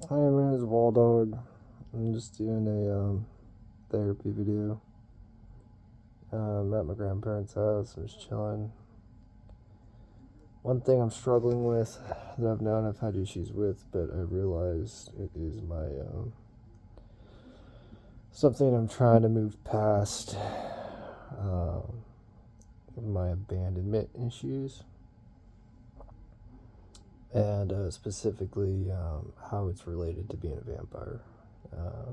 Hi, my name is Waldog. I'm just doing a therapy video. I'm at my grandparents' house. I'm just chilling. One thing I'm struggling with that I've known I've had issues with, but I realized it is my something I'm trying to move past. Um, my abandonment issues, and specifically how it's related to being a vampire. Uh,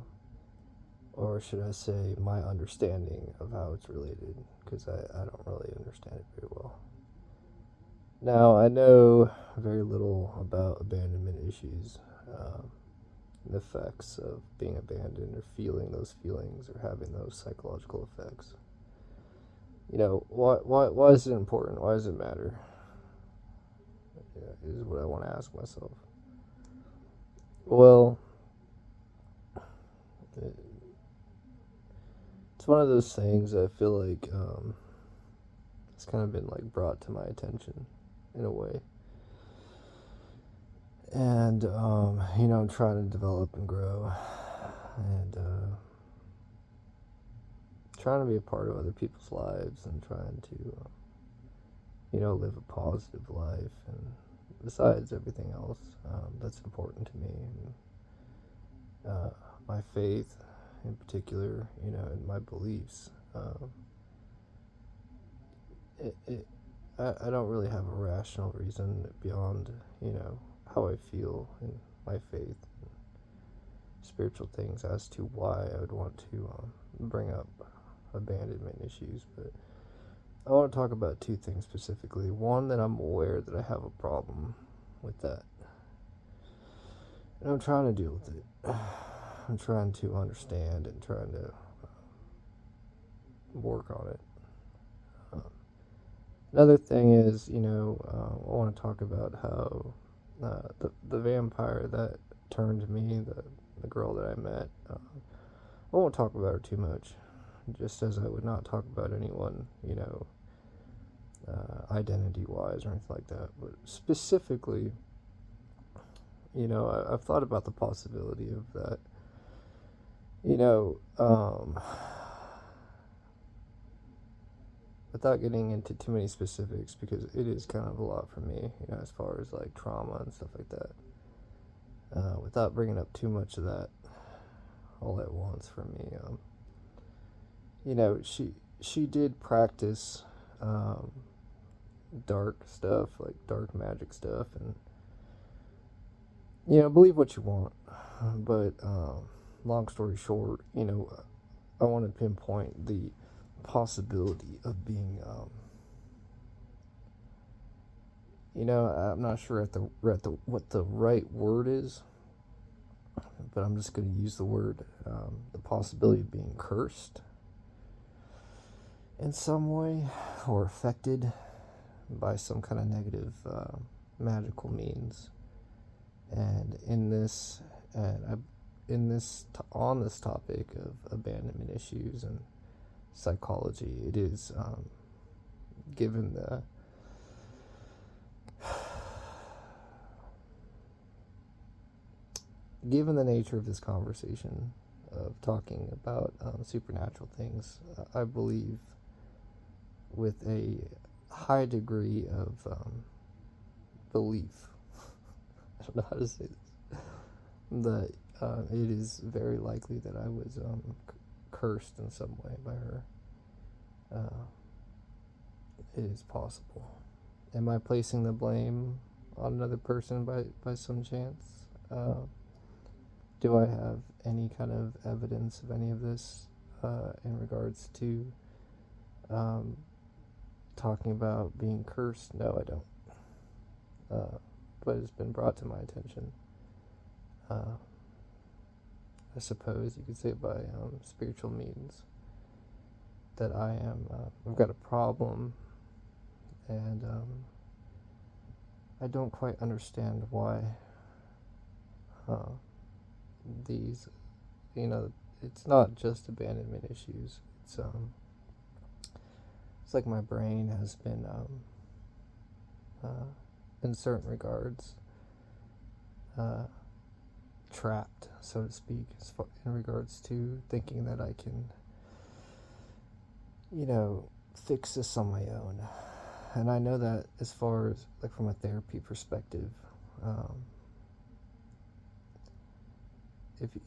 or should I say, my understanding of how it's related, because I don't really understand it very well. Now, I know very little about abandonment issues, the effects of being abandoned, or feeling those feelings, or having those psychological effects. Why is it important? Why does it matter? Yeah, is what I want to ask myself. Well, it's one of those things I feel like it's kind of been like brought to my attention in a way. And, I'm trying to develop and grow and trying to be a part of other people's lives and trying to, live a positive life. And besides everything else that's important to me, and, my faith in particular, and my beliefs. I don't really have a rational reason beyond, how I feel in my faith, spiritual things, as to why I would want to bring up abandonment issues. But I want to talk about two things specifically. One, that I'm aware that I have a problem with that, and I'm trying to deal with it. I'm trying to understand and trying to work on it. Um, Another thing is, I want to talk about how the vampire that turned me, the girl that I met, I won't talk about her too much, just as I would not talk about anyone, identity wise or anything like that. But specifically, I've thought about the possibility of that, you know, um, without getting into too many specifics, because it is kind of a lot for me, as far as like trauma and stuff like that. Without bringing up too much of that all at once for me, she did practice um, dark stuff, like dark magic stuff, and believe what you want. But long story short, I want to pinpoint the possibility of being, I'm not sure at the what the right word is, but I'm just going to use the word, the possibility of being cursed in some way, or affected by some kind of negative magical means. And on this topic of abandonment issues and psychology, it is, given the nature of this conversation of talking about supernatural things, I believe with a high degree of belief. I don't know how to say this. That it is very likely that I was cursed in some way by her. Uh, it is possible. Am I placing the blame on another person by some chance? Do I have any kind of evidence of any of this in regards to um, talking about being cursed? No, I don't. But it's been brought to my attention. Uh, I suppose you could say by spiritual means, that I've got a problem, and I don't quite understand why uh, these, it's not just abandonment issues. It's like my brain has been, uh, in certain regards, uh, trapped, so to speak, in regards to thinking that I can, fix this on my own. And I know that as far as like from a therapy perspective, um,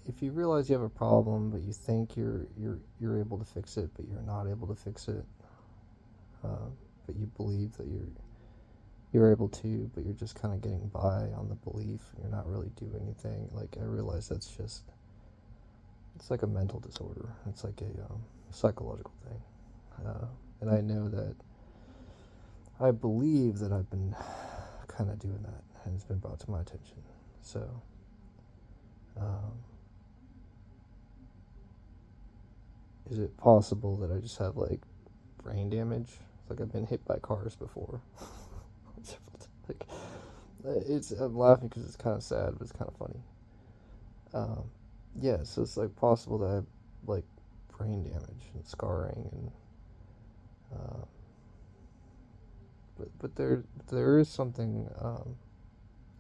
if you realize you have a problem, but you think you're able to fix it, but you're not able to fix it, but you believe that you're able to, but you're just kind of getting by on the belief, and you're not really doing anything. Like I realize it's like a mental disorder. It's like a psychological thing, and I know that I believe that I've been kind of doing that, and it's been brought to my attention. So. Is it possible that I just have like brain damage? Like I've been hit by cars before. like I'm laughing because it's kind of sad, but it's kind of funny. Yeah, so it's like possible that I have like brain damage and scarring, and but there is something.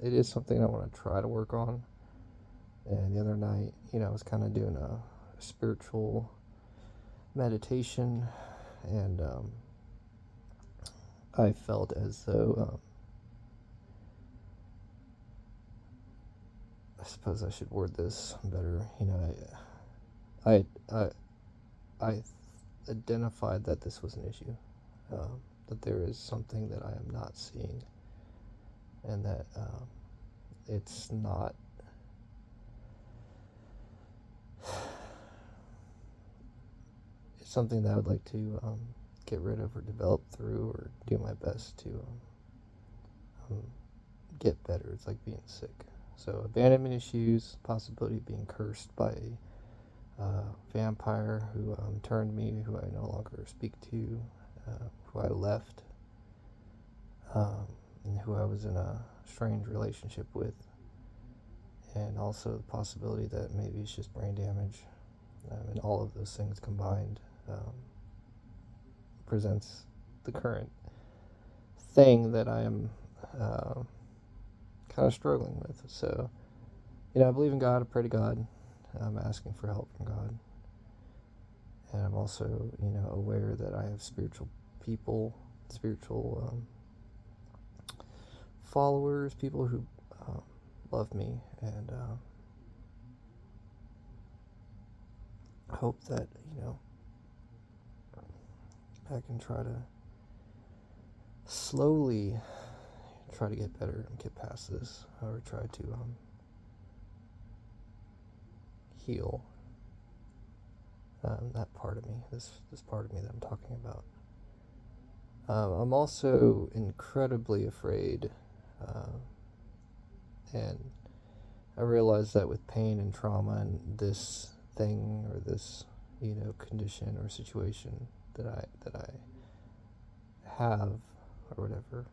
It is something I want to try to work on. And the other night, I was kind of doing a spiritual meditation, and I felt as though I suppose I should word this better. I identified that this was an issue, that there is something that I am not seeing, and that it's not. It's something that I would like to get rid of or develop through or do my best to get better. It's like being sick. So abandonment issues, possibility of being cursed by a vampire who turned me, who I no longer speak to, who I left, and who I was in a strange relationship with, and also the possibility that maybe it's just brain damage, and all of those things combined presents the current thing that I am kind of struggling with. So, I believe in God. I pray to God. I'm asking for help from God. And I'm also, aware that I have spiritual people, spiritual followers, people who love me, and hope that, I can try to slowly try to get better and get past this, or try to heal that part of me, this part of me that I'm talking about. I'm also incredibly afraid, and I realize that with pain and trauma and this thing or this, condition or situation that I have, or whatever,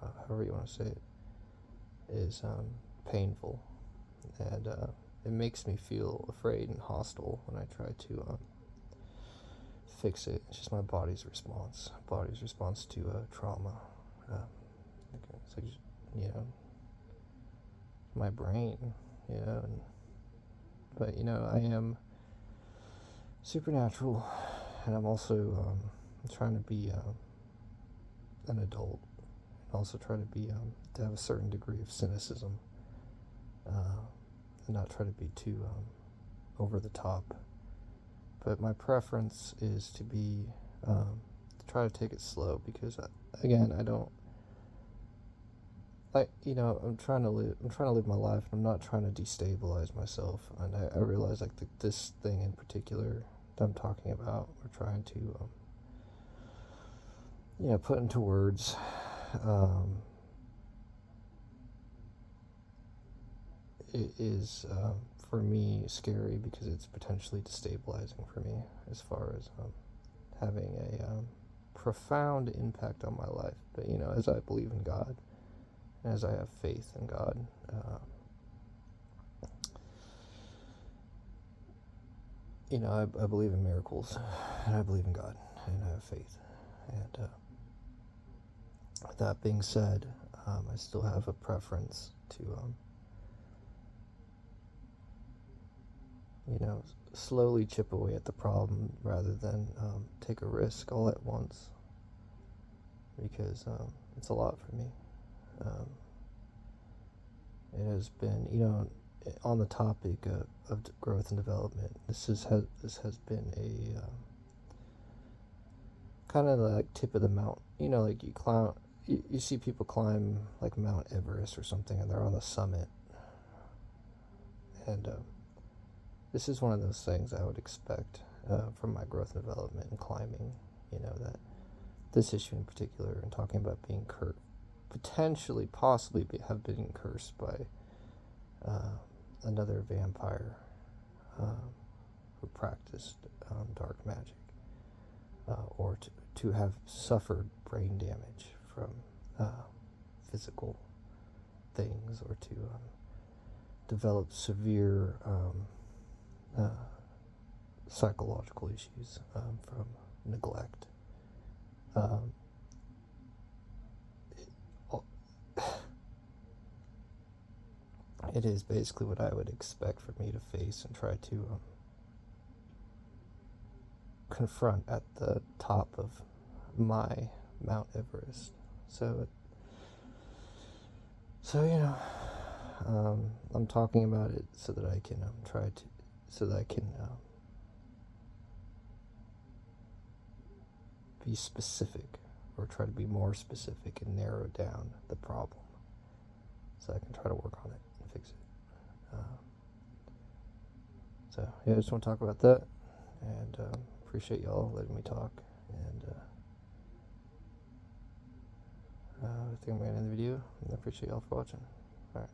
however you want to say it, is painful, and it makes me feel afraid and hostile when I try to fix it. It's just my body's response to trauma. It's like, my brain, but I am supernatural, and I'm also trying to be an adult, and also try to have a certain degree of cynicism, and not try to be too over the top. But my preference is to be to try to take it slow, because again, I don't. I'm trying to live my life, and I'm not trying to destabilize myself. And I realize like this thing in particular that I'm talking about, we're trying to put into words. It is for me scary, because it's potentially destabilizing for me, as far as having a profound impact on my life. But as I believe in God, as I have faith in God, I believe in miracles, and I believe in God, and I have faith. And that being said, I still have a preference to you know, slowly chip away at the problem rather than take a risk all at once, because it's a lot for me. Um, it has been, you know, on the topic of growth and development. This has been a kind of like tip of the mount. You know, like you see people climb like Mount Everest or something, and they're on the summit. And this is one of those things I would expect from my growth and development and climbing. You know, that this issue in particular, and talking about being potentially, possibly have been cursed by another vampire who practiced dark magic, or to have suffered brain damage from physical things, or to develop severe psychological issues from neglect. It is basically what I would expect for me to face and try to confront at the top of my Mount Everest. So you know, I'm talking about it so that I can be specific, or try to be more specific and narrow down the problem, so I can try to work on it and fix it. So yeah, I just want to talk about that, and appreciate y'all letting me talk. And I think I'm gonna end the video. And I appreciate y'all for watching. All right.